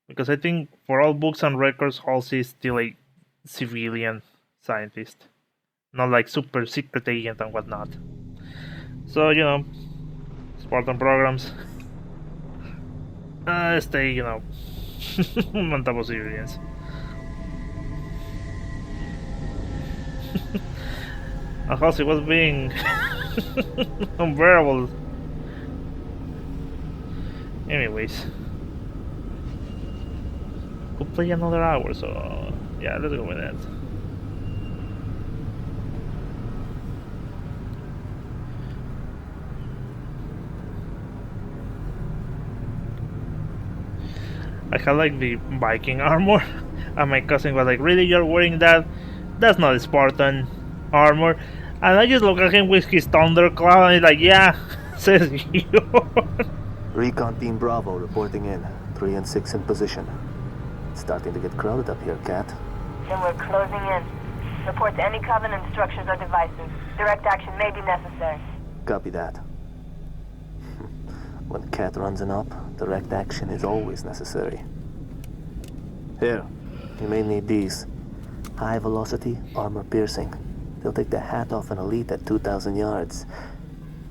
Because I think for all books and records, Halsey is still a civilian scientist, not like super secret agent and whatnot. So, Spartan programs stay, on top of civilians. And Halsey was being unbearable. Anyways, could play another hour, so yeah, let's go with that. I had like the Viking armor, and my cousin was like, "Really, you're wearing that? That's not Spartan armor." And I just look at him with his thundercloud, and he's like, "Yeah," says you. Recon Team Bravo reporting in. 3 and 6 in position. It's starting to get crowded up here, Cat. Then we're closing in. Report to any Covenant structures or devices. Direct action may be necessary. Copy that. When Cat runs an op, direct action is always necessary. Here, you may need these. High velocity, armor piercing. They'll take the hat off an elite at 2,000 yards.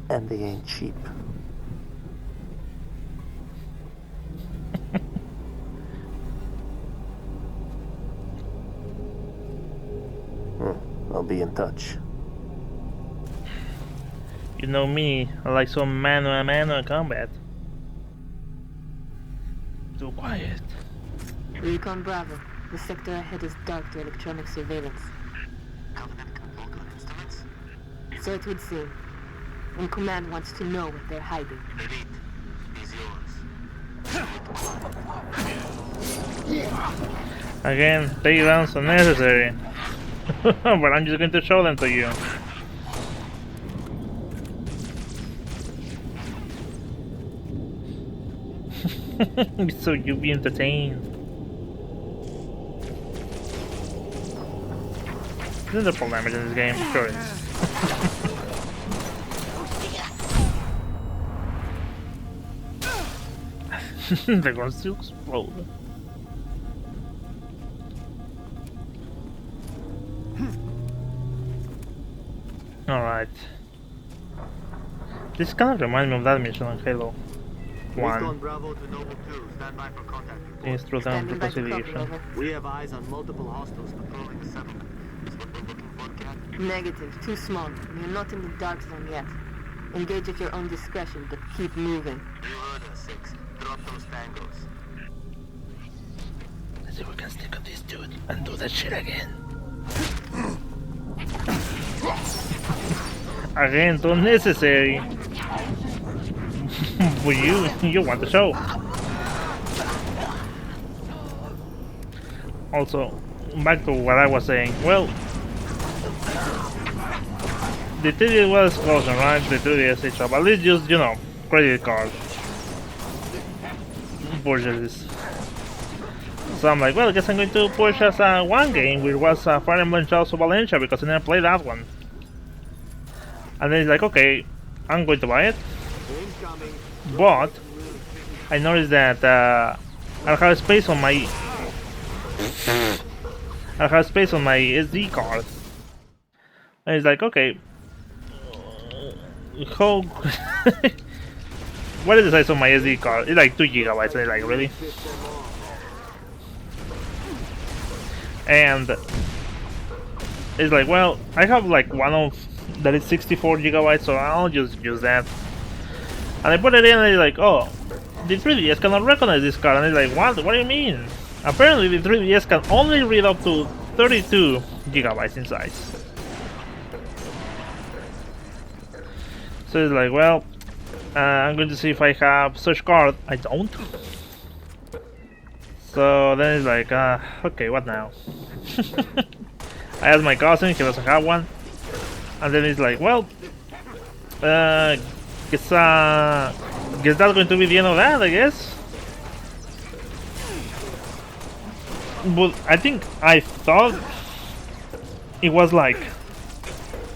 And they ain't cheap. I'll be in touch. You know me, I like some mano-a-mano combat. Too quiet. Recon Bravo. The sector ahead is dark to electronic surveillance. Covenant control gun instruments? So it would seem. And Command wants to know what they're hiding. Elite, is yours. Again, takedowns are necessary. But I'm just going to show them to you. So you be entertained. There's a full damage in this game, sure it is. They're going to explode. Alright. This kind of reminds me of that mission on Halo 1. Bravo to Noble 2. Stand by for contact. It's through down Standing by to reconciliation. cover, over. We have eyes on multiple hostiles patrolling the settlement. Is what we're looking for, Cat? Negative. Too small. You're not in the dark zone yet. Engage at your own discretion, but keep moving. You heard us, 6. Drop those tangos. Let's see if we can stick on this dude and do that shit again. Again, so necessary. But you want the show. Also, back to what I was saying. Well, the 3D was closing, right? The 3D shop. At least just, credit card purchases. So I'm like, well, I guess I'm going to purchase one game, which was Fire Emblem Shadows of Valencia, because I never played that one. And then it's like, okay, I'm going to buy it. But I noticed that I have space on my SD card. And it's like, okay, how? What is the size of my SD card? It's like 2 gigabytes. And like, really? And it's like, well, I have like one of that is 64 gigabytes, so I'll just use that. And I put it in, and it's like, oh, the 3DS cannot recognize this card. And it's like, what? What do you mean? Apparently, the 3DS can only read up to 32 gigabytes in size. So it's like, well, I'm going to see if I have such card. I don't. So then it's like, okay, what now? I asked my cousin, he doesn't have one. And then it's like, well, guess that's going to be the end of that, I guess. But I thought it was like,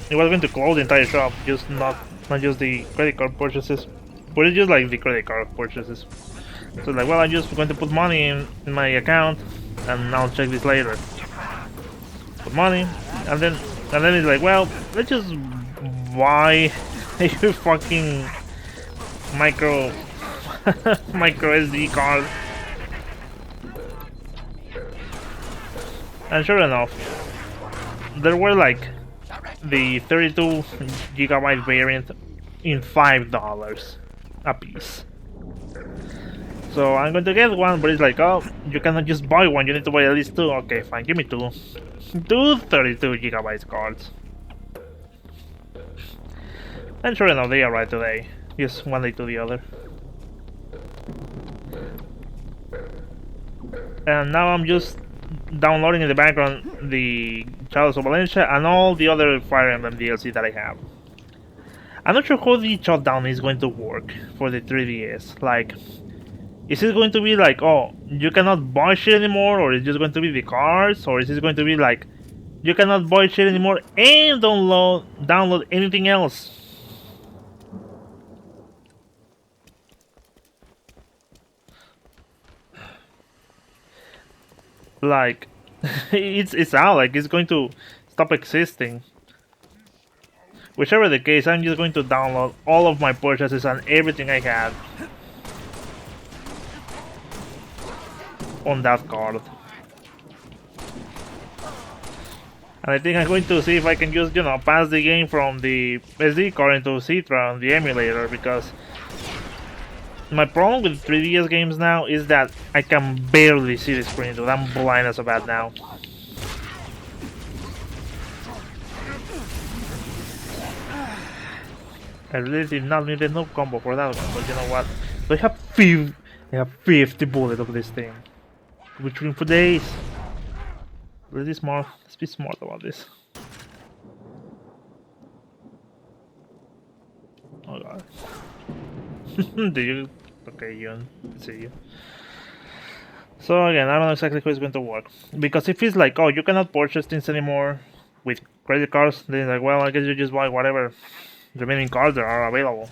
it was going to close the entire shop, just not just the credit card purchases, but it's just like the credit card purchases. So like, well, I'm just going to put money in my account, and I'll check this later. Put money, and then it's like, well, let's just buy a fucking micro SD card. And sure enough, there were like the 32 gigabyte variant in $5 a piece. So I'm going to get one, but it's like, oh, you cannot just buy one, you need to buy at least two. Okay, fine, give me two. Two 32 gigabyte cards. And sure enough, they arrived today. Just one day to the other. And now I'm just downloading in the background the Shadows of Valencia and all the other Fire Emblem DLC that I have. I'm not sure how the shutdown is going to work for the 3DS. Like, is it going to be like, oh, you cannot buy shit anymore, or is it just going to be the cards, or is it going to be like, you cannot buy shit anymore and download anything else? Like, it's out, like it's going to stop existing. Whichever the case, I'm just going to download all of my purchases and everything I had on that card. And I think I'm going to see if I can just, you know, pass the game from the SD card into Citra on the emulator, because my problem with 3DS games now is that I can barely see the screen, dude. I'm blind as a bat now. I really did not need a no combo for that one, but you know what? They have 50 bullets of this thing. Which win for days. Really smart. Let's be smart about this. Oh god. Do you? Okay, you see you. So again, I don't know exactly how it's going to work, because if it's like, oh, you cannot purchase things anymore with credit cards, then it's like, well, I guess you just buy whatever remaining cards that are available.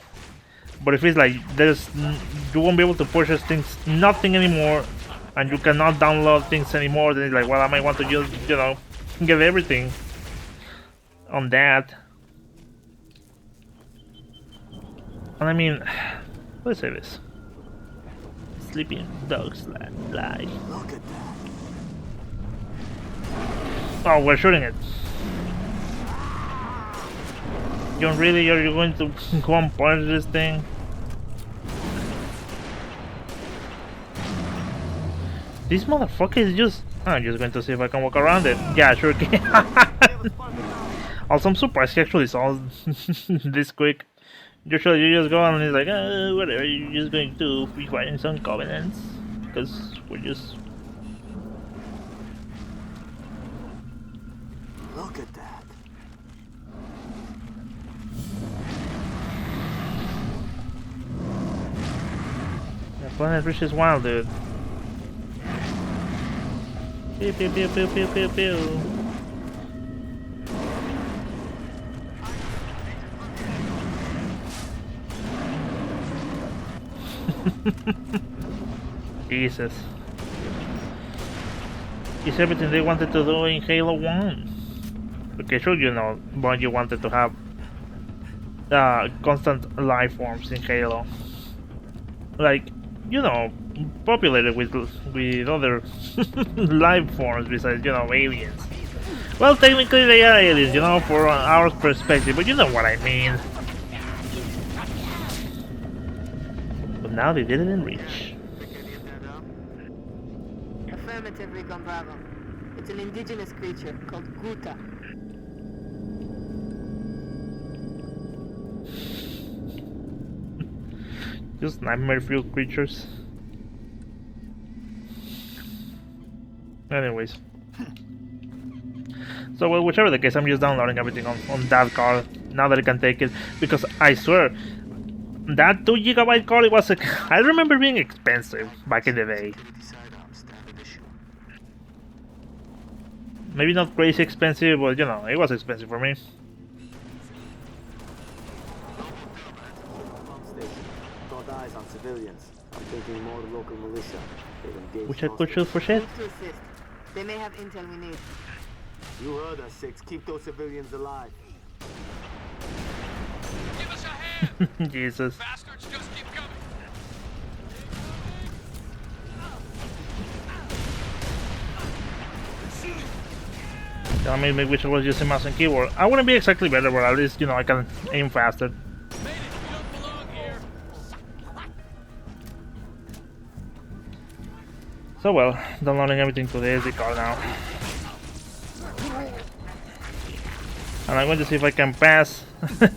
But if it's like you won't be able to purchase things, nothing anymore, and you cannot download things anymore, then it's like, well, I might want to just, you know, get everything on that. And I mean, let's say this. Sleeping dogs lie. Look at that. Oh, we're shooting it. You really are you going to go and punch this thing? This motherfucker is just... I'm just going to see if I can walk around it. Yeah, sure can. Also, I'm surprised he actually saw this quick. Usually you just go and he's like, whatever, you're just going to be fighting some covenants. Because we're just... Look at that. The planet Rich is wild, dude. Pew pew pew pew pew pew pew. Jesus. It's everything they wanted to do in Halo 1. Okay, sure, you know, but you wanted to have constant life forms in Halo. Like, you know, populated with other life forms besides, you know, aliens. Well, technically they are aliens, you know, for our perspective, but you know what I mean. But now they did it in Reach. Affirmative, Recon Bravo. It's an indigenous creature called Guta. Just nightmare-filled creatures. Anyways. So, well, whichever the case, I'm just downloading everything on that card, now that I can take it, because I swear, that 2 GB card, it was, I remember being expensive back in the day. Maybe not crazy expensive, but you know, it was expensive for me. Don't eyes on civilians. I'm taking Detecting more local militia. They've engaged Which I could most shoot of for shit. Move to assist. They may have intel we need. them. You heard us, Six. Keep those civilians alive. Give us a hand! Jesus. Bastards just keep coming! Tell me maybe we should was using mouse and keyboard. I wouldn't be exactly better, but at least, you know, I can aim faster. Made it! You don't belong here! So well, downloading everything to the SD card now. And I'm going to see if I can pass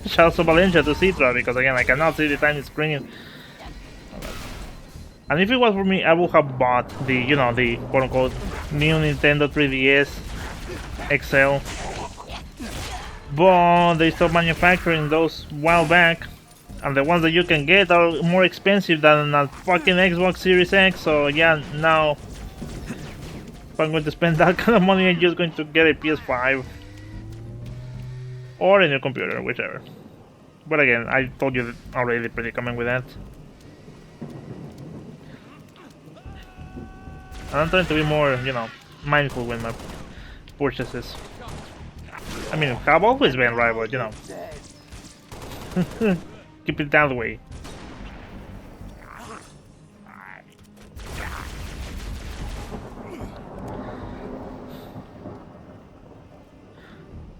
Charles of Valencia to Citra, because again, I cannot see the tiny screen. And if it was for me, I would have bought the, you know, the quote-unquote new Nintendo 3DS XL. But they stopped manufacturing those a while back. And the ones that you can get are more expensive than a fucking Xbox Series X. So yeah, now if I'm going to spend that kind of money, I'm just going to get a PS5. Or a new computer, whichever. But again, I told you already the predicament with that. And I'm trying to be more, you know, mindful with my purchases. I mean, I've always been right, but you know. Keep it that way.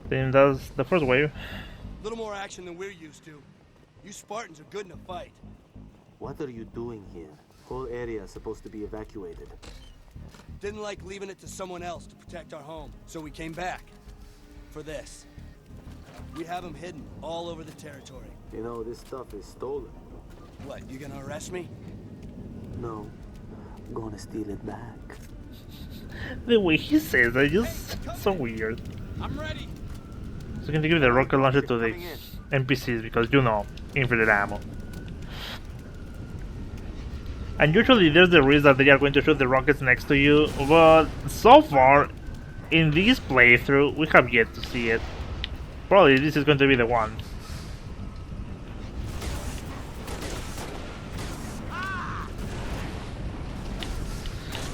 Then does the first wave. A little more action than we're used to. You Spartans are good in a fight. What are you doing here? Whole area is supposed to be evacuated. Didn't like leaving it to someone else to protect our home, so we came back. For this. We have them hidden all over the territory. You know, this stuff is stolen. What, you gonna arrest me? No, I'm gonna steal it back. The way he says that is just so weird. I'm ready! So I'm going to give the rocket launcher to the NPCs because, you know, infinite ammo. And usually there's the risk that they are going to shoot the rockets next to you, but so far, in this playthrough, we have yet to see it. Probably this is going to be the one.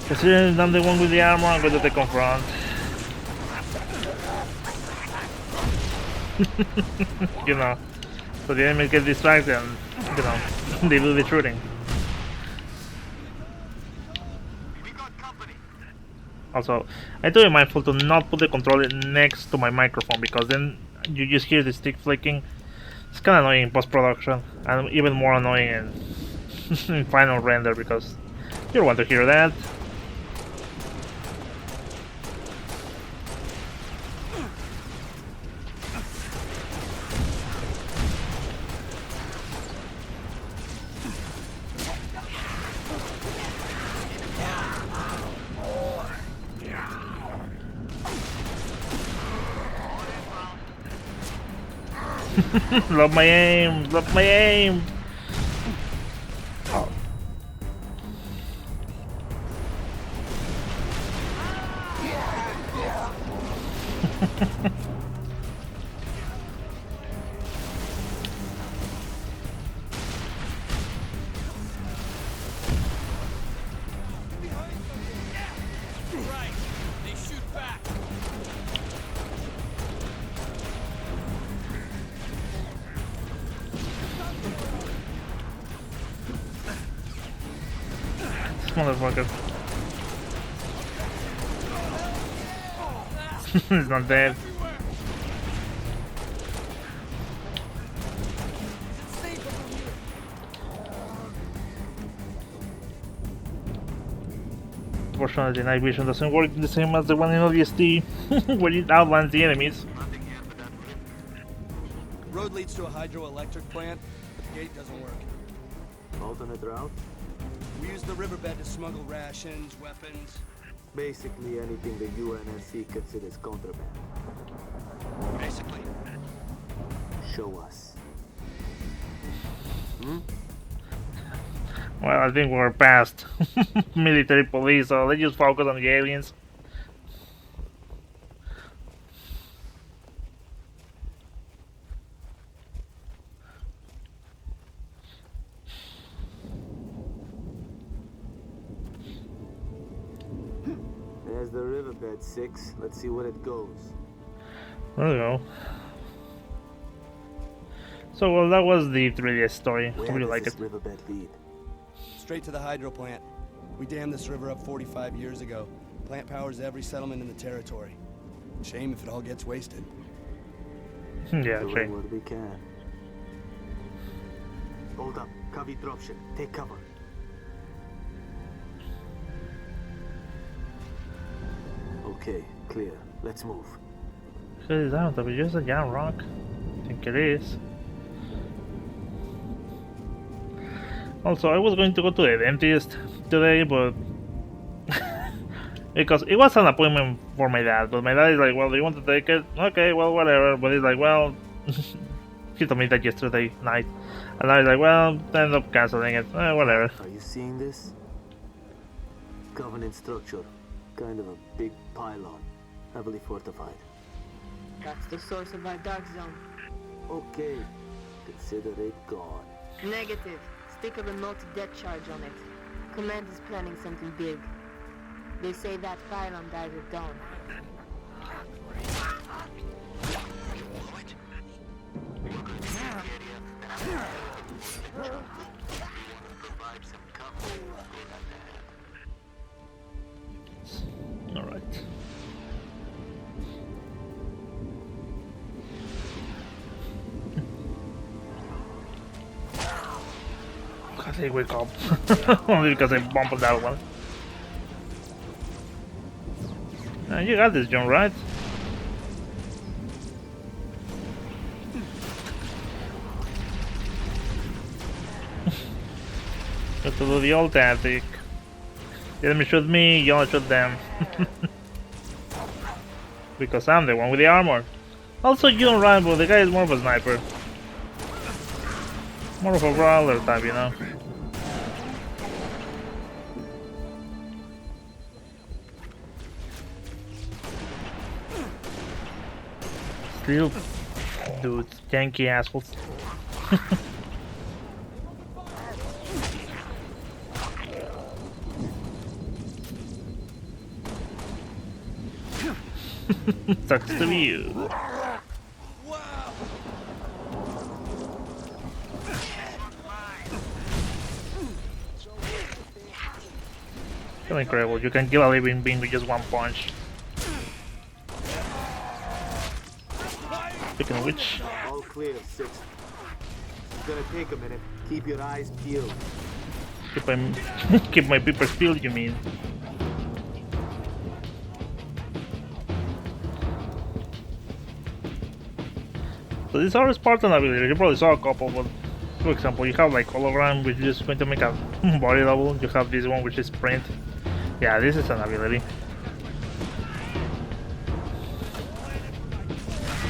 Considering I'm the one with the armor, I'm going to take confront. You know, so the enemies get distracted and, you know, they do the shooting. Also, I have to be mindful to not put the controller next to my microphone because then you just hear the stick flicking. It's kind of annoying in post-production and even more annoying in final render because you don't want to hear that. Love my aim! Love my aim! Oh. Right! They shoot back! Motherfucker. He's not dead. Unfortunately, the night vision doesn't work the same as the one in ODST, where it outlines the enemies. Road leads to a hydroelectric plant, but the gate doesn't work. Alternate route? We use the riverbed to smuggle rations, weapons. Basically anything the UNSC considers contraband. Basically. Show us. Hmm? Well, I think we're past military police, so let's just focus on the aliens. There's the riverbed, 6. Let's see where it goes. There we go. So, well, that was the 3DS story. I Where really does like this it. riverbed lead? Straight to the hydro plant. We dammed this river up 45 years ago. Plant powers every settlement in the territory. Shame if it all gets wasted. Yeah, Do sure. what we can. Hold up. Covey dropship. Take cover. Okay, clear. Let's move. Shut it down, that was just a giant rock. I think it is. Also, I was going to go to the dentist today, but because it was an appointment for my dad, but my dad is like, well, do you want to take it? Okay, well, whatever. But he's like, well, he told me that yesterday night, and I was like, well, I end up canceling it. Whatever. Are you seeing this? Covenant structure. Kind of a big pylon. Heavily fortified. That's the source of our dark zone. Okay. Consider it gone. Negative. Stick a remote death charge on it. Command is planning something big. They say that pylon died at dawn. Alright. I think wake up. Only because I bumped that one. You got this, John, right? Got to do the old tactic. The enemy shoot me, you only shoot them. Because I'm the one with the armor. Also, you don't run, but the guy is more of a sniper. More of a brawler type, you know. Still, dudes, janky assholes. Sucks to be you. Feel incredible, you can kill a living being with just one punch. Speaking of which, All clear, 6. It's gonna take a minute. Keep your eyes peeled. keep my peepers peeled, you mean? So these are Spartan abilities, you probably saw a couple, but for example, you have like hologram, which is going to make a body double. You have this one, which is sprint. Yeah, this is an ability.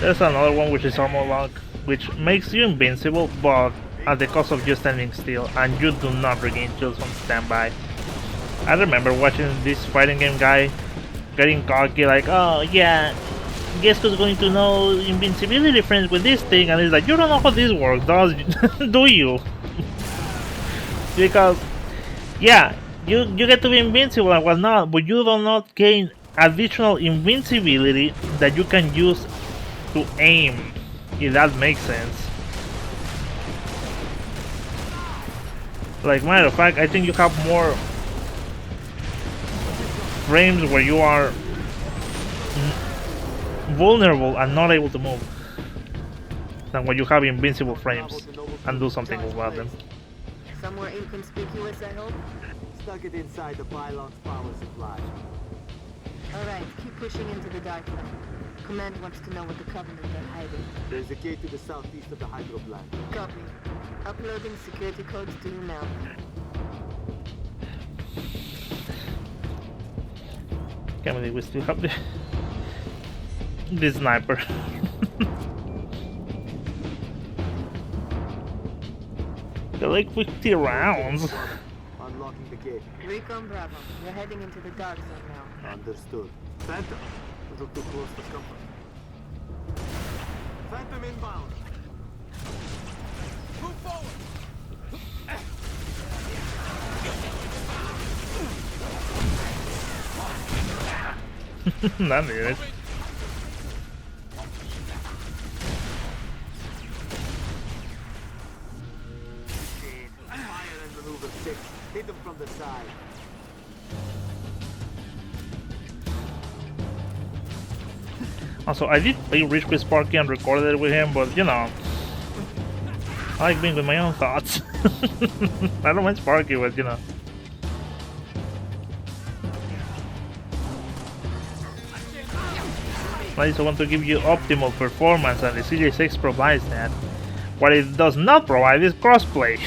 There's another one which is armor lock, which makes you invincible, but at the cost of just standing still, and you do not regain kills on standby. I remember watching this fighting game guy getting cocky, like, oh yeah, guess who's going to know invincibility friends with this thing, and he's like, you don't know how this works, do you? Because, yeah, you get to be invincible and whatnot, but you do not gain additional invincibility that you can use to aim, if that makes sense. Like, matter of fact, I think you have more frames where you are vulnerable and not able to move than when you have invincible frames and do something about them. Somewhere inconspicuous, I hope? Stuck it inside the pylon's power supply. Alright, keep pushing into the dark zone. Command wants to know what the Covenant are hiding. There's a gate to the southeast of the hydro plant. Copy. Uploading security codes to you now. Can't believe we still have the sniper. They're like 50 rounds. Unlocking the gate. Recon Bravo, we're heading into the dark zone now. Understood. Phantom! A little too close for comfort. Phantom inbound! Move forward! Not needed. Fire and maneuver 6. Hit them from the side. Also, I did play Rich with Sparky and recorded it with him, but you know, I like being with my own thoughts. I don't mind Sparky, but you know. I just want to give you optimal performance, and the CJ6 provides that. What it does not provide is crossplay.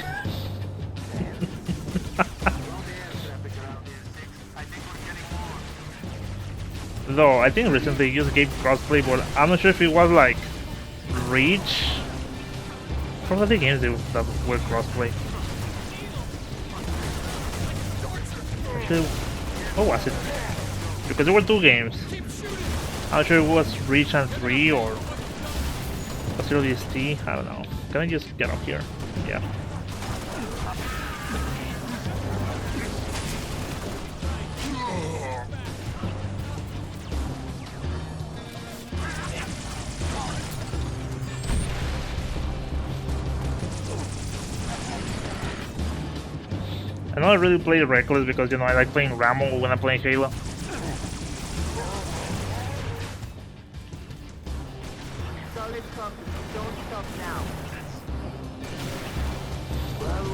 Though I think recently just gave crossplay, but I'm not sure if it was like Reach. From the games that were crossplay. Actually, what was it? Because there were two games. I'm not sure it was Reach and 3 or Facility ST. I don't know. Can I just get up here? Yeah. I know I really play Reckless because, you know, I like playing Rambo when I'm playing Halo. Solid copy. Don't stop now. Well,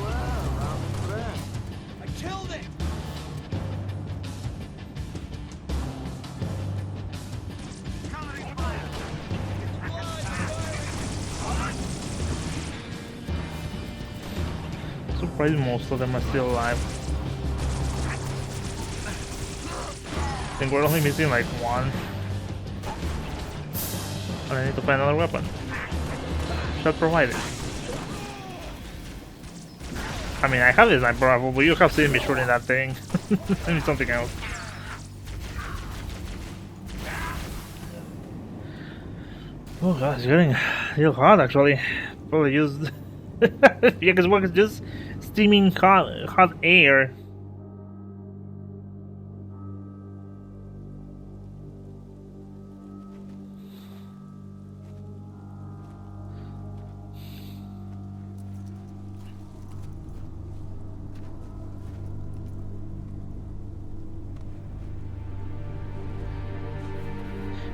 I'm impressed. I killed it! Surprised most of them are still alive. I think we're only missing like one. And I need to find another weapon. Shot provided. I mean, I have this sniper rifle, but you have seen me shooting that thing. I need something else. Oh god, it's getting real hot actually. Probably used. Yeah, because it's just steaming hot air.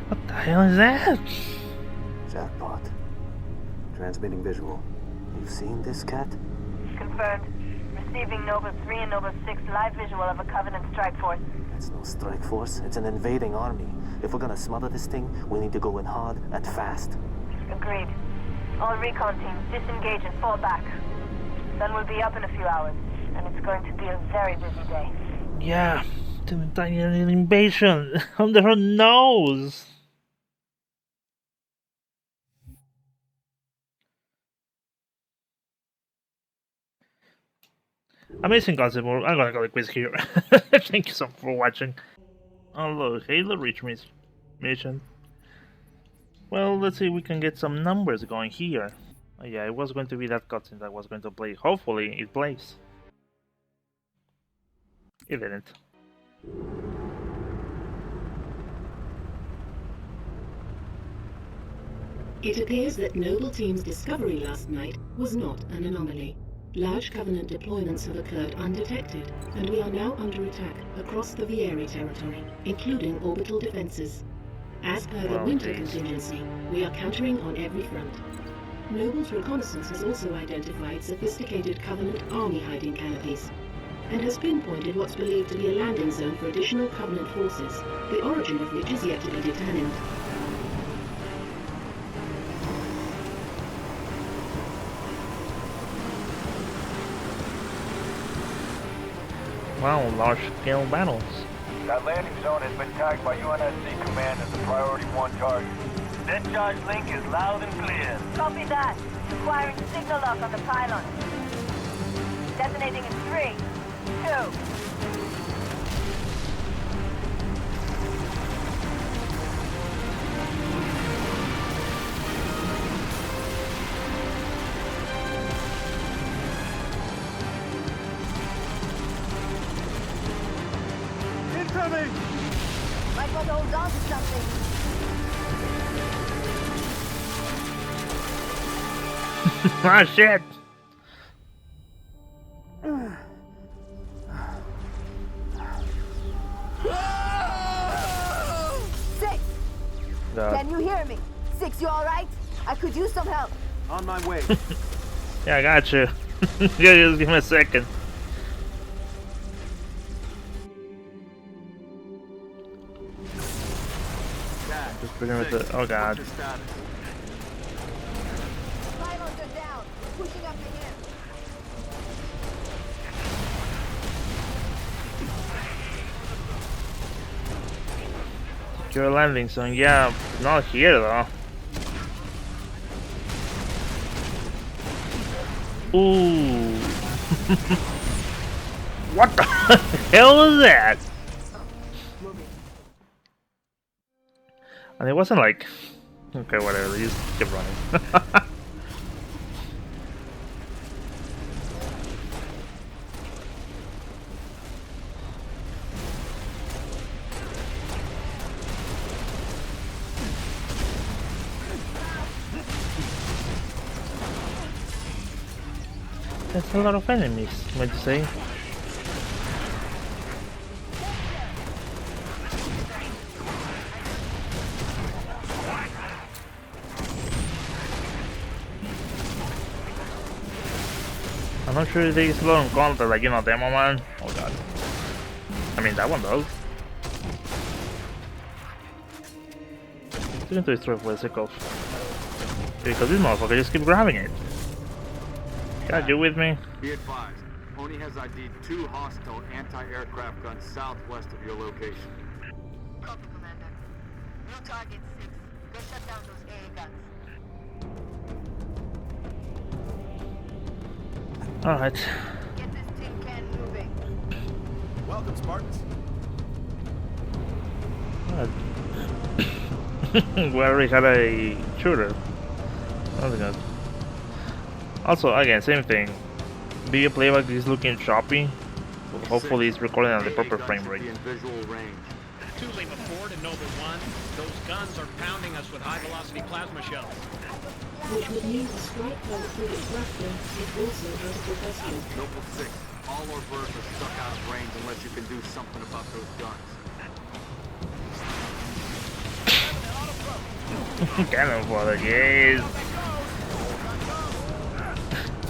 What the hell is that? Jackpot. Transmitting visual. You've seen this, Cat? Confirmed. Receiving Nova 3 and Nova 6 live visual of a Covenant strike force. It's no strike force. It's an invading army. If we're gonna smother this thing, we need to go in hard and fast. Agreed. All recon teams disengage and fall back. Sun will be up in a few hours, and it's going to be a very busy day. Yeah, the tiny invasion under her nose. Amazing concept. I'm gonna call it quiz here. Thank you so much for watching. Hello, Halo Reach mission. Well, let's see if we can get some numbers going here. Oh, yeah, it was going to be that cutscene that was going to play. Hopefully, it plays. It didn't. It appears that Noble Team's discovery last night was not an anomaly. Large Covenant deployments have occurred undetected, and we are now under attack across the Vieri territory, including orbital defenses. As per the winter contingency, we are countering on every front. Noble's reconnaissance has also identified sophisticated Covenant army hiding canopies, and has pinpointed what's believed to be a landing zone for additional Covenant forces, the origin of which is yet to be determined. Wow, large-scale battles. That landing zone has been tagged by UNSC Command as a priority 1 target. That charge link is loud and clear. Copy that. Requiring signal lock on the pylon. Detonating in 3, 2. Might want to hold on to something. Ah, shit! Six! God. Can you hear me? Six, you alright? I could use some help. On my way. Yeah, I got you. Yeah, just give me a second. Just put him with the. Oh god. Pylons are down. Pushing up the hill. Secure landing zone. Yeah, not here though. Ooh. What the hell was that? And it wasn't like... Okay, whatever, just keep running. There's a lot of enemies, what you say? I'm not sure if they slow on counter like, you know, Demo Man. Oh god. I mean, that one does. Didn't destroy for a second. Because this motherfucker just keep grabbing it. God, you with me? Be advised, Oni has ID'd 2 hostile anti-aircraft guns southwest of your location. Copy, Commander. New target 6. Go shut down those AA guns. Alright. Get this tin can moving. Welcome, Spartans. We already had a shooter. That's good. Also, again, same thing. Video playback is looking choppy. But hopefully it's recording on the proper frame rate. 2 Lima 4 to Noble 1. Those guns are pounding us with high-velocity plasma shells. Which would mean a strike by the frigate Raptor is also out of professional. Noble 6, all our birds are stuck out of range unless you can do something about those guns. Cannon fodder, yes.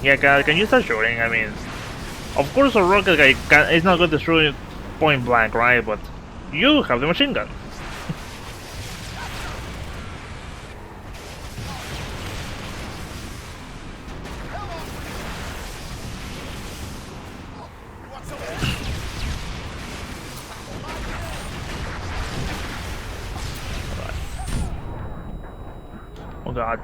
Yeah, guys, can you start shooting? I mean, of course a rocket guy is not going to shoot point blank, right? But you have the machine gun. Oh god.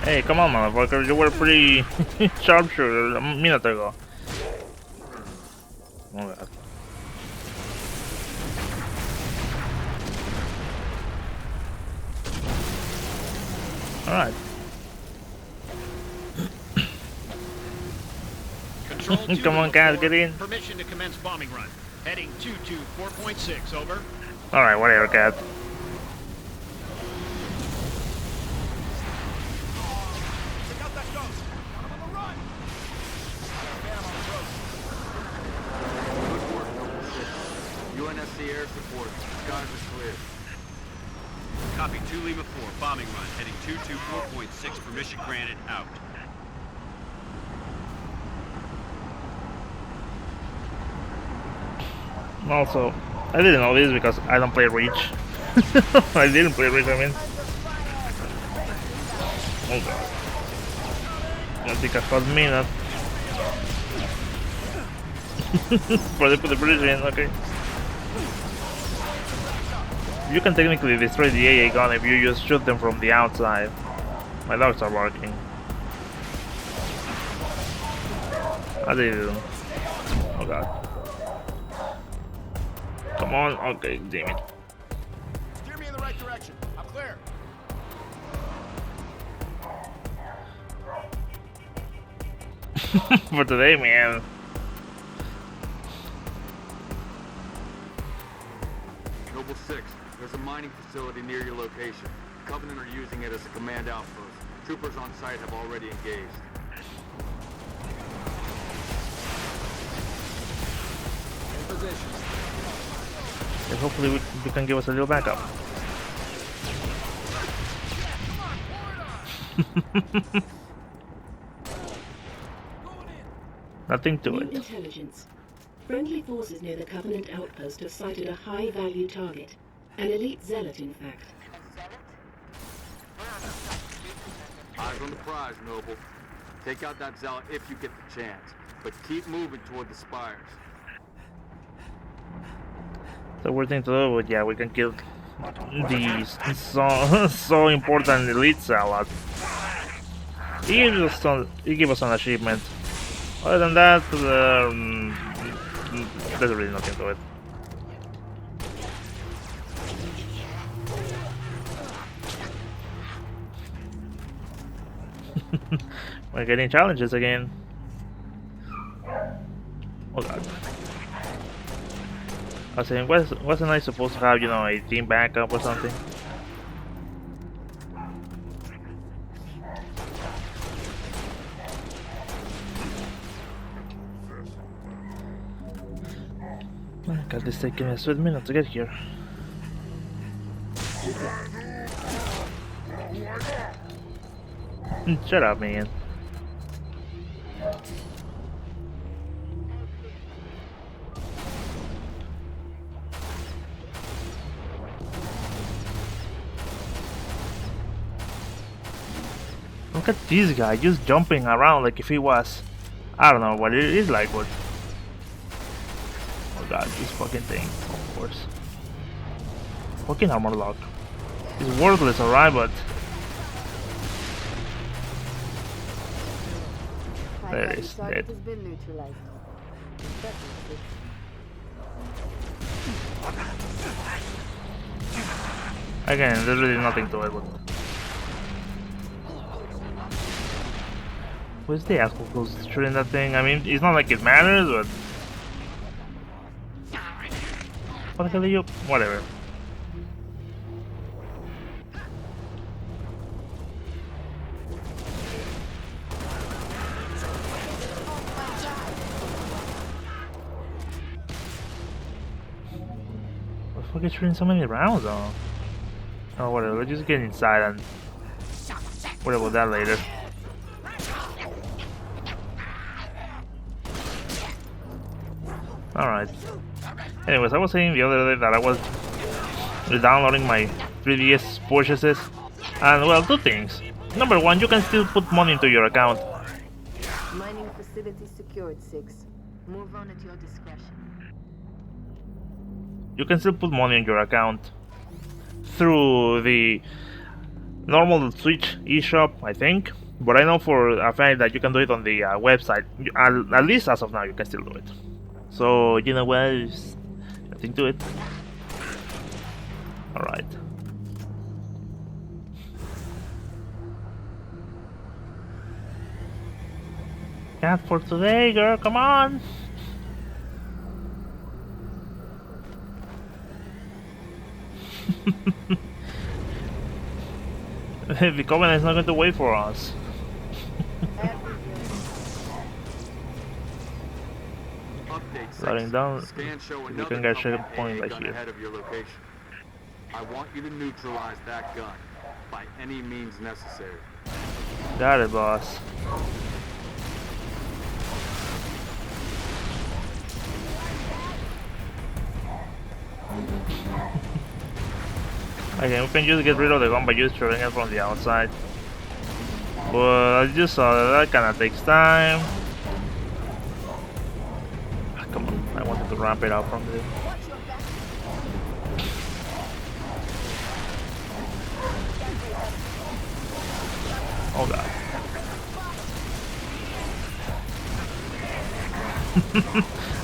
Hey, come on, motherfucker. You were pretty sharpshooter a minute ago. Oh god. Alright. Come on, guys, get in. Permission to commence bombing run. Heading 224.6, over. Alright, whatever, cat. UNSC air support. Skies are clear. Copy 2 Lima 4, bombing run. Heading 224.6, permission granted, out. Also, I didn't know this because I don't play Reach. I didn't play Reach, I mean. Oh god. Gonna take a hot minute. For they put the bridge in, okay. You can technically destroy the AA gun if you just shoot them from the outside. My dogs are barking. How do you do? Oh god. Come on, okay, damn it. Steer me in the right direction. I'm clear. for today, man. Noble 6, there's a mining facility near your location. Covenant are using it as a command outpost. Troopers on site have already engaged. In position. And hopefully we can give us a little backup. Nothing to New it. intelligence. Friendly forces near the Covenant outpost have sighted a high-value target. An elite zealot, in fact. Eyes on the prize, Noble. Take out that zealot if you get the chance, but keep moving toward the spires. So we're thinking to do, but yeah, we can kill these so important elite zealot. He give us an achievement. Other than that, there's really nothing to it. We're getting challenges again. Oh god. I was saying, wasn't I supposed to have, you know, a team backup or something? God, it's taking me a sweet minute to get here. Shut up, man. Look at this guy just jumping around like if he was, I don't know what it is like, but oh god, this fucking thing, of course. Fucking armor lock. It's worthless, alright, but there it is, dead. Has been neutralized. Again, there's really nothing to it, but where's the asshole who's shooting that thing? I mean, it's not like it matters, but what the hell are you? Whatever. What the fuck is shooting so many rounds on? Oh, whatever. Let's just get inside and worry about that later. Alright. Anyways, I was saying the other day that I was downloading my 3DS purchases, and well, two things. Number one, you can still put money into your account. Mining facility secured, 6. Move on at your discretion. You can still put money in your account through the normal Switch eShop, I think. But I know for a fact that you can do it on the website. At least as of now, you can still do it. So, you know what? There's nothing to it. Alright. Cat for today, girl, come on! The Covenant is not going to wait for us. Slowing down, you can get a checkpoint right here. Ahead of your location. I want you to neutralize that gun by any means necessary. Got it, boss. Okay, we can just get rid of the gun by just throwing it from the outside. But I just saw that kinda takes time. Come on, I wanted to ramp it up from there. Oh god.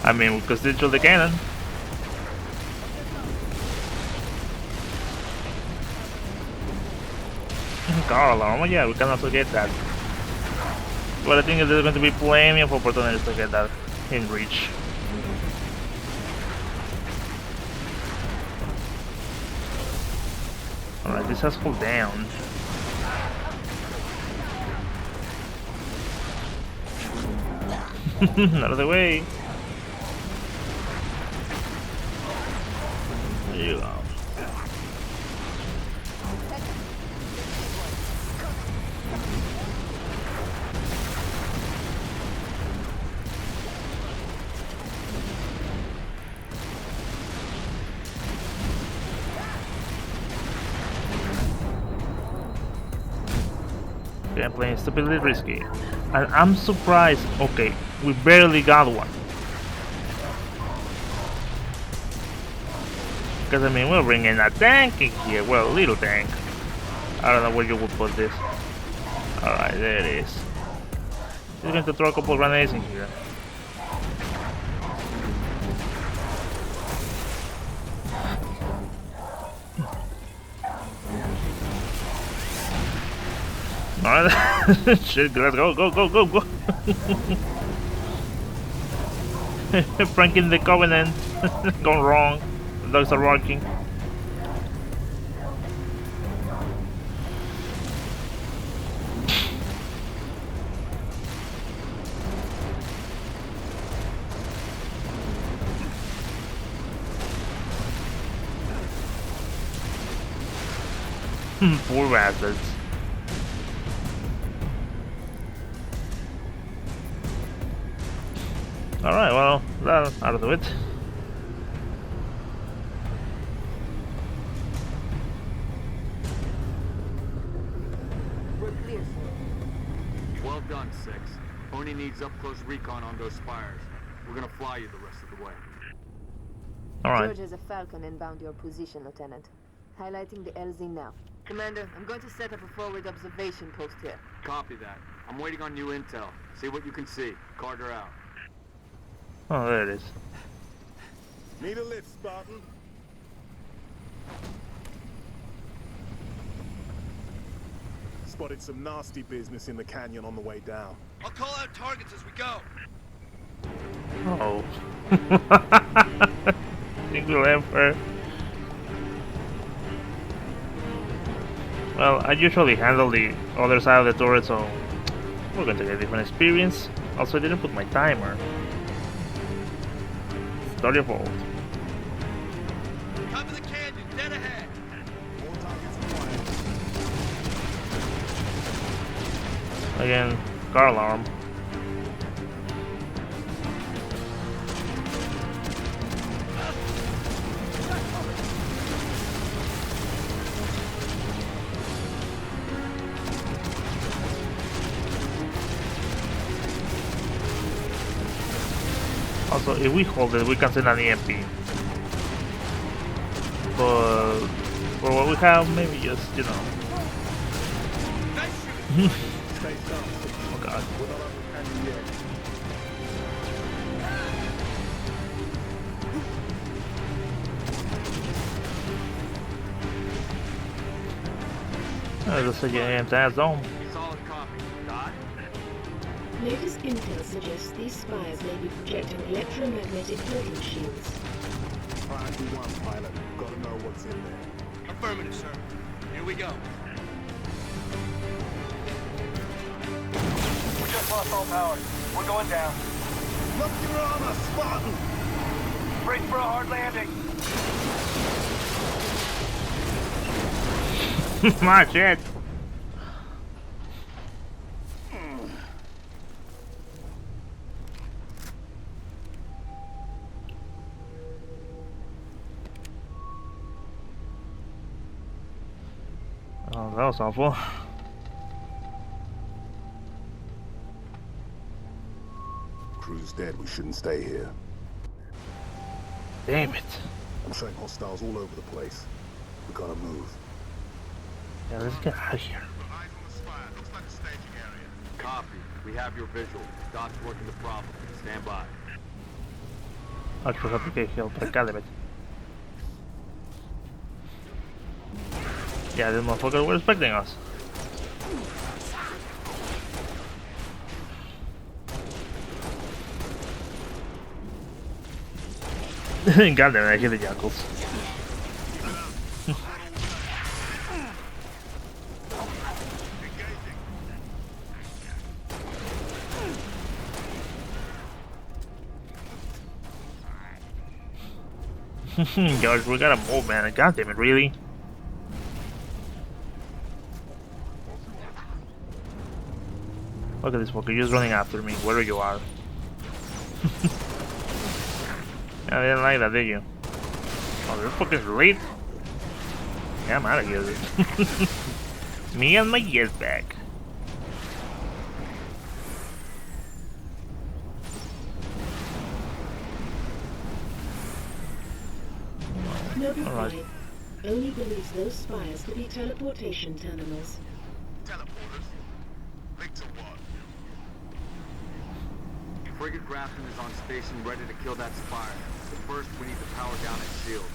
I mean, we could still shoot the cannon. Car alarm, oh yeah, we can also get that. But I think there's going to be plenty of opportunities to get that in reach. Alright, this has pulled down. Out of the way. There you go. Okay, I'm playing stupidly risky. And I'm surprised, okay, we barely got one. Because I mean, we're bringing a tank in here, well, a little tank. I don't know where you would put this. Alright, there it is. He's going to throw a couple grenades in here. Alright, shit, let's go, go. Pranking the Covenant. Gone wrong. The dogs are barking. Poor bastards. Alright, well, that's out of it. We're clear, sir. Well done, 6. Oni needs up-close recon on those spires. We're gonna fly you the rest of the way. Alright. George has a Falcon inbound your position, Lieutenant. Highlighting the LZ now. Commander, I'm going to set up a forward observation post here. Copy that. I'm waiting on new intel. See what you can see. Carter out. Oh, there it is. Need a lift, Spartan? Spotted some nasty business in the canyon on the way down. I'll call out targets as we go. Oh. Single effort. Well, I usually handle the other side of the turret, so we're going to get a different experience. Also, I didn't put my timer. It's not your fault. Cover the canyon, dead ahead. More targets acquired. Again, car alarm. Also, if we hold it, we can send an EMP. But for what we have, maybe just, you know. Stay sharp. Oh god. We're not up the canyon yet. Let's say your entire zone. Solid copy. Dot? Latest intel suggests these spires may be projecting electromagnetic portal shields. Priority 1, pilot. Gotta know what's in there. Affirmative, sir. Here we go. We just lost all power. We're going down. Lock your armor, Spartan! Brace for a hard landing. My shit. Oh, that was awful. Crew's dead. We shouldn't stay here. Damn it. I'm showing hostiles all over the place. We gotta move. Yeah, let's get out of here. Eyes on the spire. Looks like a staging area. Copy. We have your visual. Dot's working the problem. Stand by. Altro application, per caso. Yeah, this motherfucker was expecting us. God damn it, I hate the jackals. George, we gotta move, man. God damn it, really? Look at this fucker, just running after me, wherever you are. I didn't like that, did you? Oh, this fucking late. Yeah, I'm out of here. Me and my jetpack. Noble 5 only believes those spires to be teleportation terminals. Teleporters? Victor 1. Frigate Grafton is on station ready to kill that spire. But first, we need to power down its shield.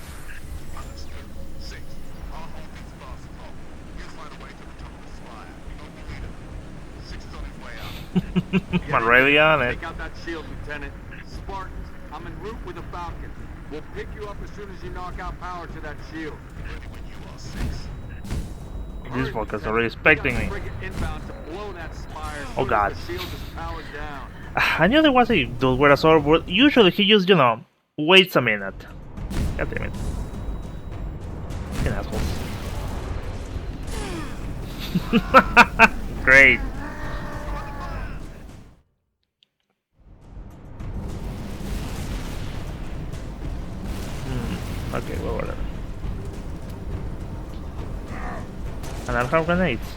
Understood. 6. I'll hold these bars off. He'll find a way to the top of the spire. We don't need him. 6 is on his way out. I'm really on it. Take out that shield, Lieutenant. Spartans, I'm en route with a Falcon. We'll pick you up as soon as you knock out power to that shield. Ready when you are 6. These fuckers are expecting me. Oh god. I knew there was a dude with a sword, but usually he just, you know, waits a minute. God damn it. Fucking assholes. Great. Okay, well, whatever. And I don't have grenades.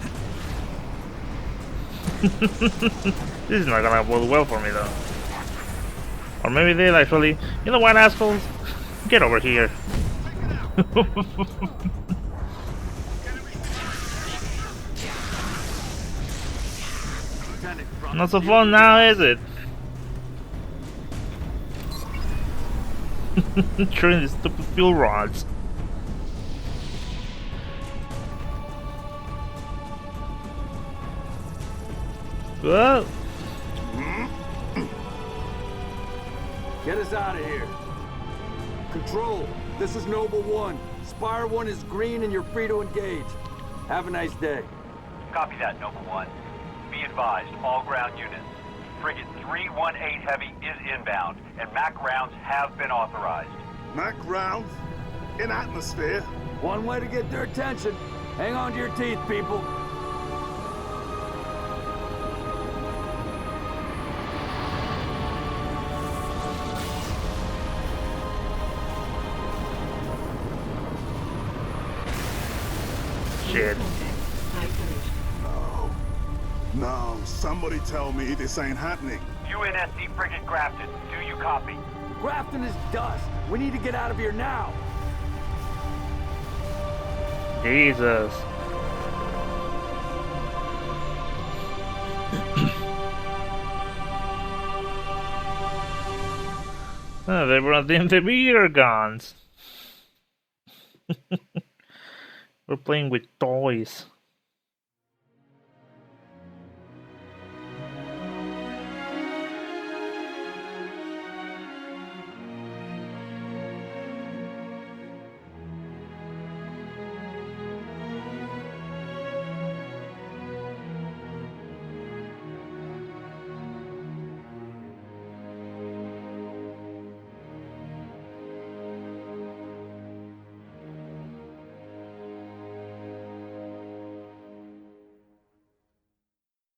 This is not gonna bode well for me, though. Or maybe they'll actually... You know what, assholes? Get over here. Not so fun now, is it? Shooting these stupid fuel rods. Whoa! Get us out of here. Control, this is Noble 1. Spire 1 is green and you're free to engage. Have a nice day. Copy that, Noble 1. Be advised, all ground units. Frigate 318 Heavy is inbound, and MAC rounds have been authorized. Mac rounds? In atmosphere? One way to get their attention. Hang on to your teeth, people. Shit. No, somebody tell me this ain't happening. UNSC Frigate Grafton, do you copy? Grafton is dust. We need to get out of here now. Jesus. Oh, they brought in the bigger guns. We're playing with toys.